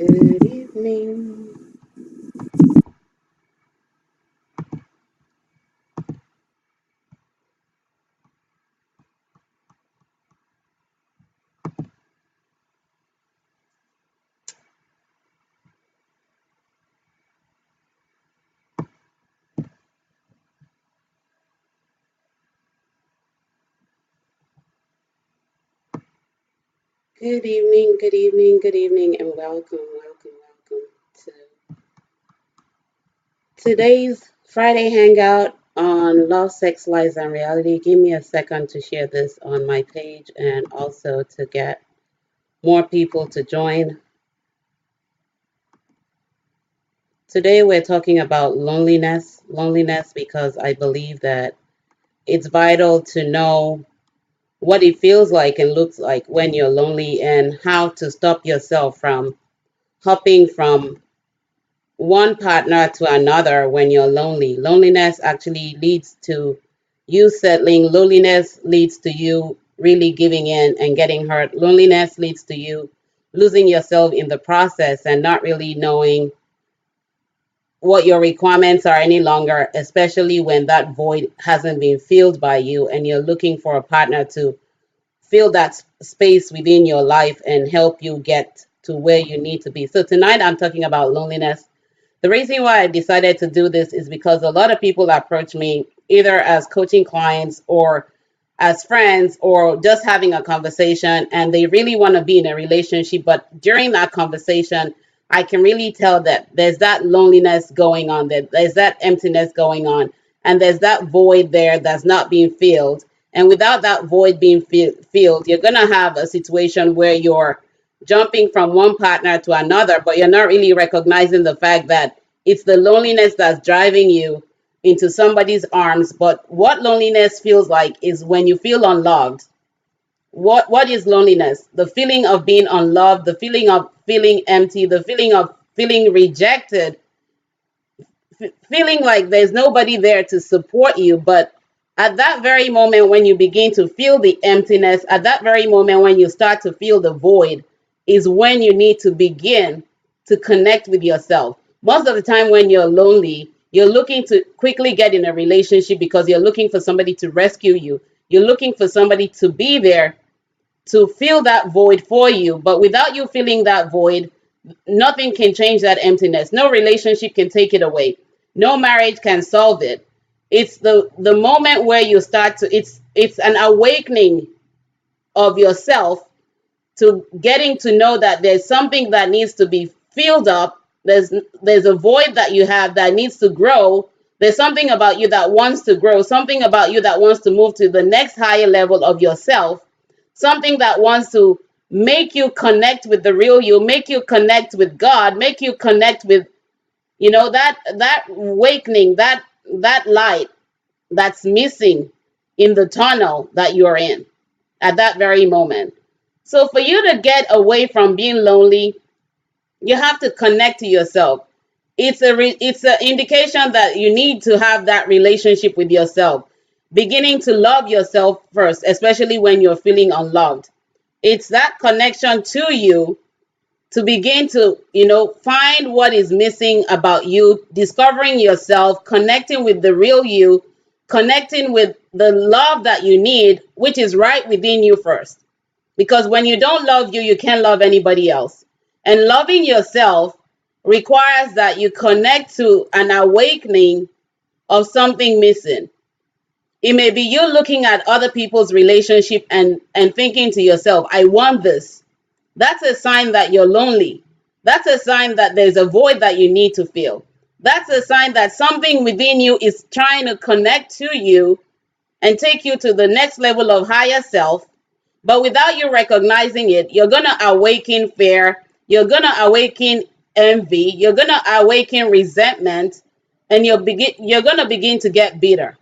Good evening. Good evening, good evening, good evening, and welcome to today's Friday hangout on Love, Sex, Lies, and Reality. Give me a second to share this on my page and also to get more people to join. Today, we're talking about loneliness. Loneliness because I believe that it's vital to know what it feels like and looks like when you're lonely and how to stop yourself from hopping from one partner to another when you're lonely. Loneliness actually leads to you settling. Loneliness leads to you really giving in and getting hurt. Loneliness leads to you losing yourself in the process and not really knowing what your requirements are any longer, especially when that void hasn't been filled by you and you're looking for a partner to fill that space within your life and help you get to where you need to be. So tonight I'm talking about loneliness. The reason why I decided to do this is because a lot of people approach me either as coaching clients or as friends or just having a conversation, and they really want to be in a relationship. But during that conversation, I can really tell that there's that loneliness going on, that there's that emptiness going on, and there's that void there that's not being filled. And without that void being filled, you're going to have a situation where you're jumping from one partner to another, but you're not really recognizing the fact that it's the loneliness that's driving you into somebody's arms. But what loneliness feels like is when you feel unloved. What is loneliness? The feeling of being unloved, the feeling of feeling empty, the feeling of feeling rejected, feeling like there's nobody there to support you. But at that very moment when you begin to feel the emptiness, at that very moment when you start to feel the void, is when you need to begin to connect with yourself. Most of the time when you're lonely, you're looking to quickly get in a relationship because you're looking for somebody to rescue you. You're looking for somebody to be there to fill that void for you. But without you filling that void, nothing can change that emptiness. No relationship can take it away. No marriage can solve it. It's the moment where you start to it's an awakening of yourself to getting to know that there's something that needs to be filled up. There's a void that you have that needs to grow. There's something about you that wants to grow, something about you that wants to move to the next higher level of yourself, something that wants to make you connect with the real you, make you connect with God, make you connect with, that awakening, that light that's missing in the tunnel that you're in at that very moment. So for you to get away from being lonely, you have to connect to yourself. It's an indication that you need to have that relationship with yourself, beginning to love yourself first, especially when you're feeling unloved. It's that connection to you to begin to, find what is missing about you, discovering yourself, connecting with the real you, connecting with the love that you need, which is right within you first. Because when you don't love you, you can't love anybody else. And loving yourself requires that you connect to an awakening of something missing. It may be you looking at other people's relationship and thinking to yourself, I want this. That's a sign that you're lonely. That's a sign that there's a void that you need to fill. That's a sign that something within you is trying to connect to you and take you to the next level of higher self. But without you recognizing it, you're going to awaken fear. You're going to awaken envy. You're going to awaken resentment. And you're going to begin to get bitter.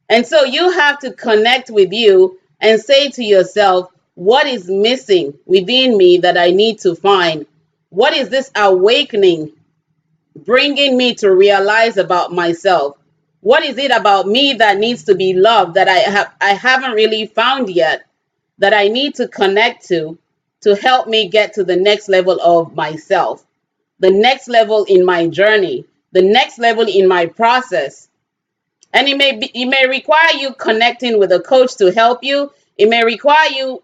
And so you have to connect with you and say to yourself, what is missing within me that I need to find? What is this awakening bringing me to realize about myself? What is it about me that needs to be loved that I haven't really found yet, that I need to connect to? to help me get to the next level of myself, the next level in my journey, the next level in my process. And it may require you connecting with a coach to help you. It may require you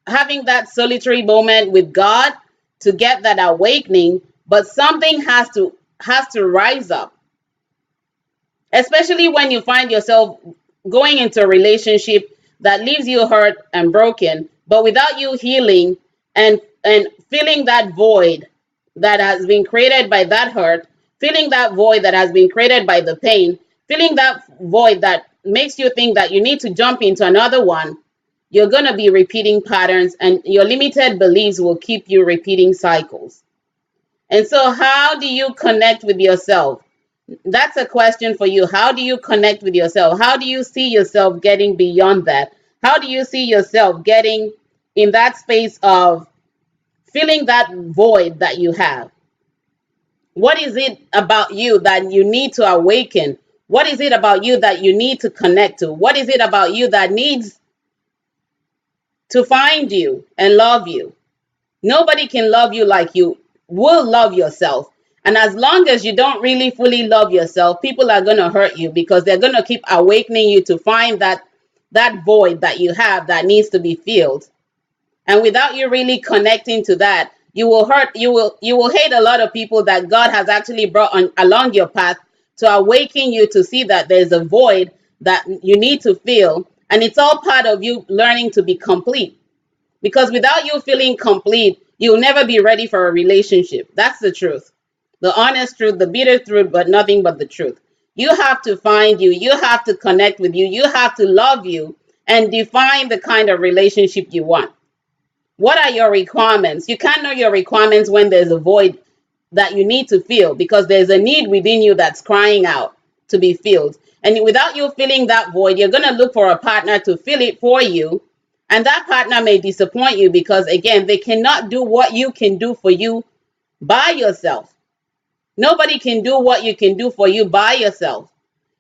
having that solitary moment with God to get that awakening, but something has to rise up. Especially when you find yourself going into a relationship that leaves you hurt and broken, but without you healing and filling that void that has been created by that hurt, filling that void that has been created by the pain, filling that void that makes you think that you need to jump into another one, you're going to be repeating patterns, and your limited beliefs will keep you repeating cycles. And so, how do you connect with yourself? That's a question for you. How do you connect with yourself? How do you see yourself getting beyond that? How do you see yourself getting in that space of filling that void that you have? What is it about you that you need to awaken? What is it about you that you need to connect to? What is it about you that needs to find you and love you? Nobody can love you like you will love yourself. And as long as you don't really fully love yourself, people are going to hurt you because they're going to keep awakening you to find that void that you have that needs to be filled. And without you really connecting to that, you will hate a lot of people that God has actually brought on along your path to awaken you to see that there's a void that you need to fill. And it's all part of you learning to be complete. Because without you feeling complete, you'll never be ready for a relationship. That's the truth. The honest truth, the bitter truth, but nothing but the truth. You have to find you. You have to connect with you. You have to love you and define the kind of relationship you want. What are your requirements? You can't know your requirements when there's a void that you need to fill, because there's a need within you that's crying out to be filled. And without you filling that void, you're going to look for a partner to fill it for you. And that partner may disappoint you because, again, they cannot do what you can do for you by yourself. Nobody can do what you can do for you by yourself.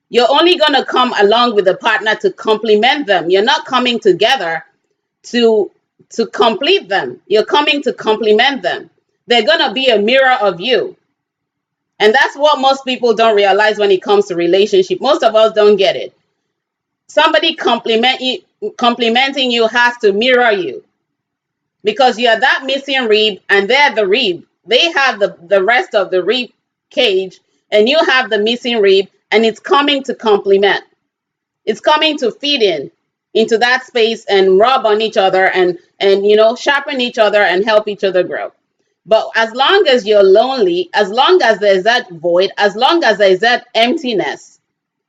You're only going to come along with a partner to complement them. You're not coming together to complete them. You're coming to complement them. They're going to be a mirror of you. And that's what most people don't realize when it comes to relationship. Most of us don't get it. Somebody complimenting you has to mirror you, because you're that missing rib and they're the rib. They have the rest of the rib cage and you have the missing rib, and it's coming to complement. It's coming to feed into that space and rub on each other and sharpen each other and help each other grow. But as long as you're lonely, as long as there's that void, as long as there's that emptiness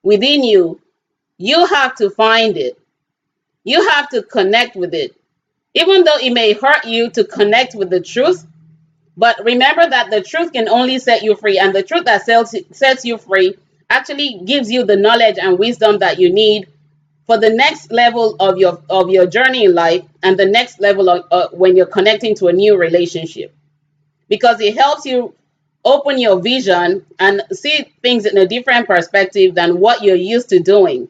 within you, you have to find it. You have to connect with it. Even though it may hurt you to connect with the truth, but remember that the truth can only set you free, and the truth that sets you free actually gives you the knowledge and wisdom that you need for the next level of your journey in life, and the next level of when you're connecting to a new relationship, because it helps you open your vision and see things in a different perspective than what you're used to doing.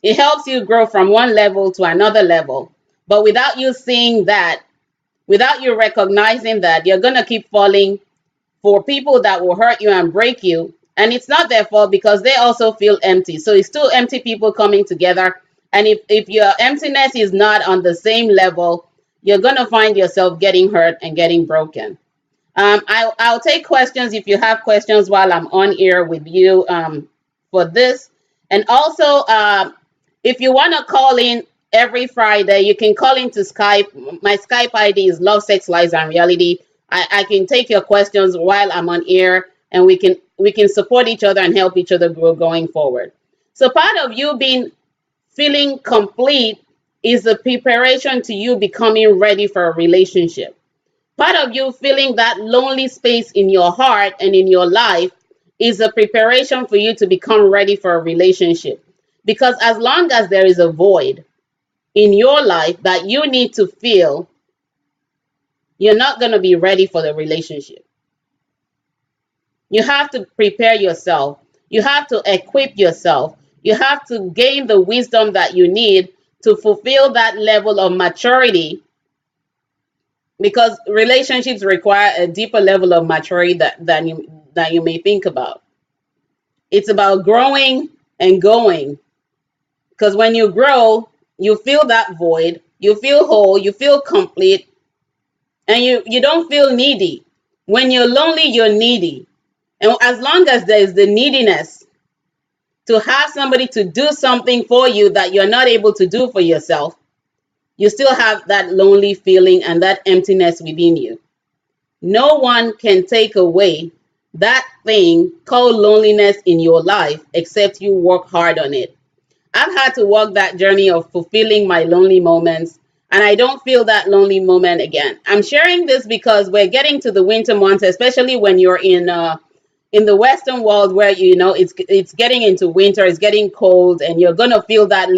It helps you grow from one level to another level. But without you seeing that, without you recognizing that, you're going to keep falling for people that will hurt you and break you. And it's not their fault, because they also feel empty. So it's two empty people coming together. And if your emptiness is not on the same level, you're going to find yourself getting hurt and getting broken. I'll take questions if you have questions while I'm on air with you for this. And also, if you want to call in every Friday, you can call into Skype. My Skype ID is Love, Sex, Lies, and Reality. I can take your questions while I'm on air, and we can support each other and help each other grow going forward. So part of you feeling complete is the preparation to you becoming ready for a relationship. Part of you feeling that lonely space in your heart and in your life is a preparation for you to become ready for a relationship. Because as long as there is a void in your life that you need to fill, you're not going to be ready for the relationship. You have to prepare yourself. You have to equip yourself. You have to gain the wisdom that you need to fulfill that level of maturity because relationships require a deeper level of maturity than you may think about. It's about growing and going, because when you grow, you feel that void, you feel whole, you feel complete, and you don't feel needy. When you're lonely, you're needy. And as long as there's the neediness to have somebody to do something for you that you're not able to do for yourself, you still have that lonely feeling and that emptiness within you. No one can take away that thing called loneliness in your life except you work hard on it. I've had to walk that journey of fulfilling my lonely moments, and I don't feel that lonely moment again. I'm sharing this because we're getting to the winter months, especially when you're in the Western world, where it's getting into winter, it's getting cold, and you're gonna feel that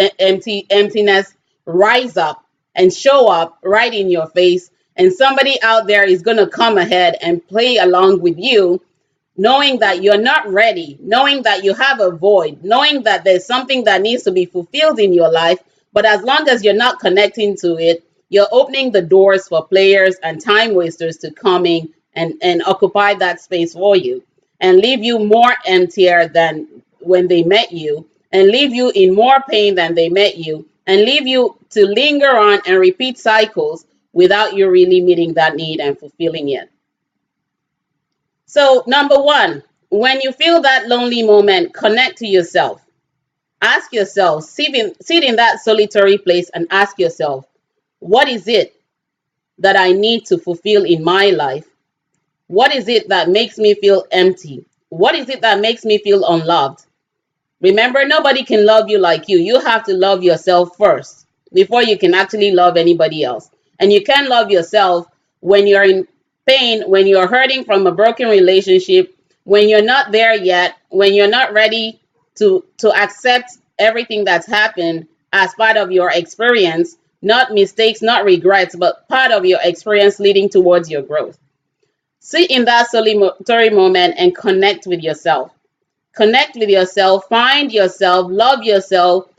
emptiness rise up and show up right in your face. And somebody out there is gonna come ahead and play along with you, knowing that you're not ready, knowing that you have a void, knowing that there's something that needs to be fulfilled in your life. But as long as you're not connecting to it, you're opening the doors for players and time wasters to come in and occupy that space for you and leave you more emptier than when they met you, and leave you in more pain than they met you, and leave you to linger on and repeat cycles without you really meeting that need and fulfilling it. So, number one, when you feel that lonely moment, connect to yourself. Ask yourself, sit in that solitary place and ask yourself, what is it that I need to fulfill in my life? What is it that makes me feel empty? What is it that makes me feel unloved? Remember, nobody can love you like you. You have to love yourself first before you can actually love anybody else. And you can love yourself when you're in pain, when you're hurting from a broken relationship, when you're not there yet, when you're not ready to accept everything that's happened as part of your experience, not mistakes, not regrets, but part of your experience leading towards your growth. Sit in that solitary moment and connect with yourself. Connect with yourself, find yourself, love yourself,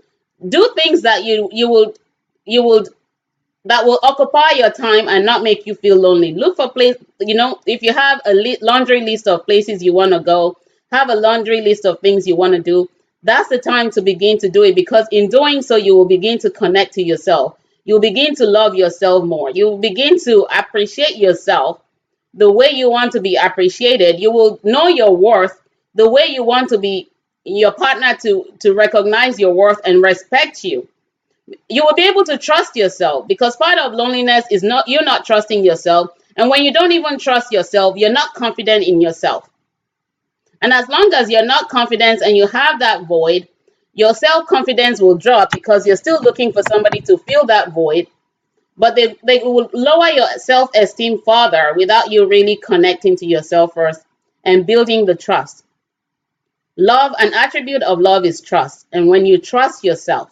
do things that you would that will occupy your time and not make you feel lonely. Look for place, if you have a laundry list of places you want to go, have a laundry list of things you want to do. That's the time to begin to do it, because in doing so, you will begin to connect to yourself. You'll begin to love yourself more. You'll begin to appreciate yourself the way you want to be appreciated. You will know your worth the way you want to be your partner to recognize your worth and respect you. You will be able to trust yourself, because part of loneliness is not you're not trusting yourself. And when you don't even trust yourself, you're not confident in yourself. And as long as you're not confident and you have that void, your self-confidence will drop, because you're still looking for somebody to fill that void. But they will lower your self-esteem further without you really connecting to yourself first and building the trust. Love, an attribute of love is trust. And when you trust yourself,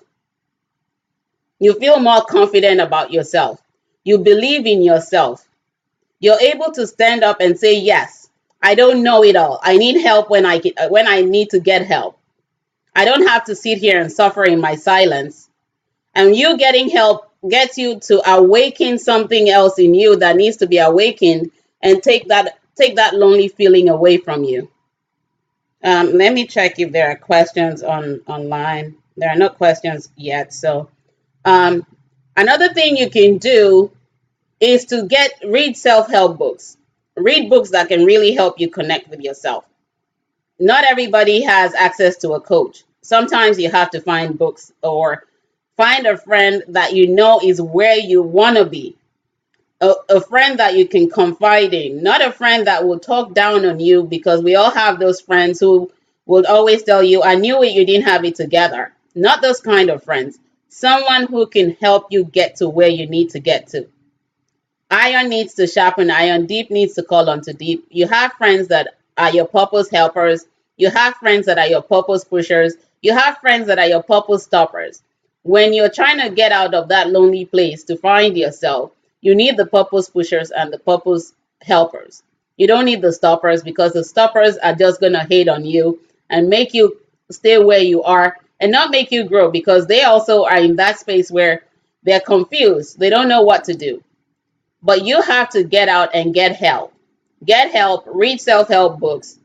you feel more confident about yourself. You believe in yourself. You're able to stand up and say, yes, I don't know it all. I need help when I need to get help. I don't have to sit here and suffer in my silence. And you getting help gets you to awaken something else in you that needs to be awakened, and take that lonely feeling away from you. Let me check if there are questions online. There are no questions yet. So another thing you can do is to read self-help books. Read books that can really help you connect with yourself. Not everybody has access to a coach. Sometimes you have to find books, or find a friend that you know is where you want to be. A friend that you can confide in, not a friend that will talk down on you, because we all have those friends who will always tell you, I knew it, you didn't have it together. Not those kind of friends. Someone who can help you get to where you need to get to. Iron needs to sharpen iron. Deep needs to call onto deep. You have friends that are your purpose helpers. You have friends that are your purpose pushers. You have friends that are your purpose stoppers. When you're trying to get out of that lonely place to find yourself, you need the purpose pushers and the purpose helpers. You don't need the stoppers, because the stoppers are just going to hate on you and make you stay where you are and not make you grow, because they also are in that space where they're confused. They don't know what to do. But you have to get out and get help. Get help, read self-help books.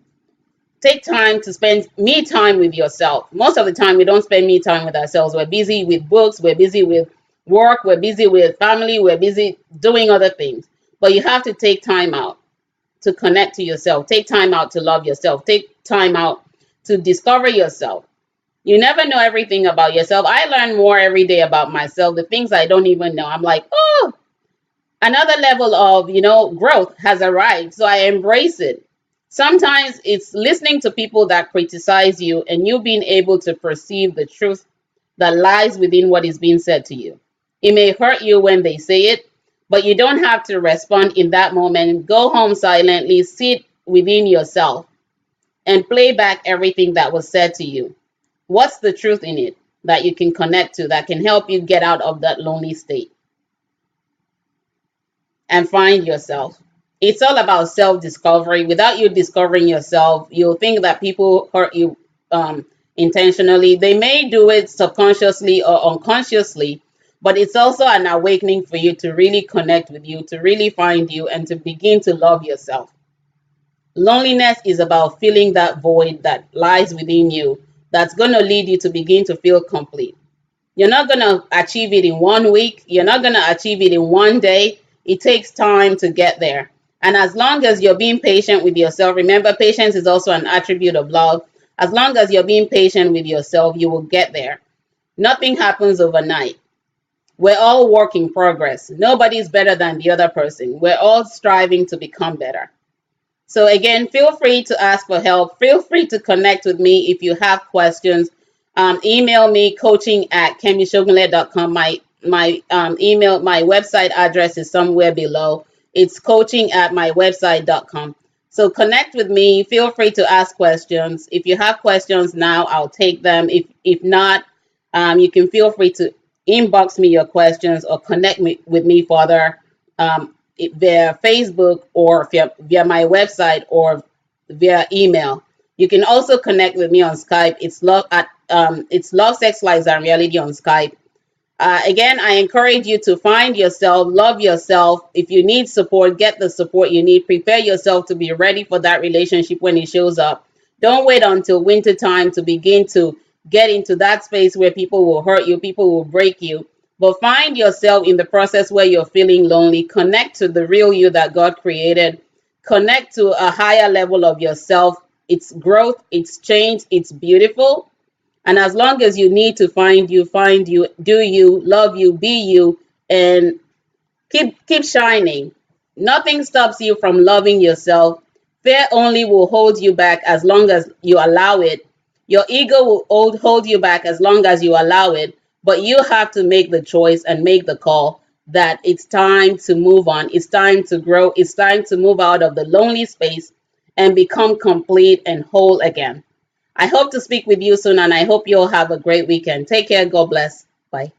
Take time to spend me time with yourself. Most of the time, we don't spend me time with ourselves. We're busy with books, we're busy with work, we're busy with family, we're busy doing other things. But you have to take time out to connect to yourself. Take time out to love yourself. Take time out to discover yourself. You never know everything about yourself. I learn more every day about myself, the things I don't even know. I'm like, oh, another level of, growth has arrived. So I embrace it. Sometimes it's listening to people that criticize you and you being able to perceive the truth that lies within what is being said to you. It may hurt you when they say it, but you don't have to respond in that moment. Go home silently, sit within yourself, and play back everything that was said to you. What's the truth in it that you can connect to, that can help you get out of that lonely state and find yourself? It's all about self-discovery. Without you discovering yourself, you'll think that people hurt you intentionally. They may do it subconsciously or unconsciously, but it's also an awakening for you to really connect with you, to really find you, and to begin to love yourself. Loneliness is about filling that void that lies within you, that's going to lead you to begin to feel complete. You're not going to achieve it in 1 week. You're not going to achieve it in one day. It takes time to get there. And as long as you're being patient with yourself, remember, patience is also an attribute of love. As long as you're being patient with yourself, you will get there. Nothing happens overnight. We're all work in progress. Nobody's better than the other person. We're all striving to become better. So again, feel free to ask for help. Feel free to connect with me if you have questions. Email me, coaching@kemishogunle.com. My website address is somewhere below. It's coaching@mywebsite.com. So connect with me. Feel free to ask questions. If you have questions now, I'll take them. If not, you can feel free to inbox me your questions or connect with me further via Facebook or via my website or via email. You can also connect with me on Skype. It's Love, Sex, Lives, and Reality on Skype. Again, I encourage you to find yourself, love yourself. If you need support, get the support you need. Prepare yourself to be ready for that relationship when it shows up. Don't wait until winter time to begin to get into that space where people will hurt you, people will break you. But find yourself in the process where you're feeling lonely. Connect to the real you that God created. Connect to a higher level of yourself. It's growth, it's change, it's beautiful. And as long as you need to find you, do you, love you, be you, and keep shining. Nothing stops you from loving yourself. Fear only will hold you back as long as you allow it. Your ego will hold you back as long as you allow it. But you have to make the choice and make the call that it's time to move on. It's time to grow. It's time to move out of the lonely space and become complete and whole again. I hope to speak with you soon, and I hope you'll have a great weekend. Take care. God bless. Bye.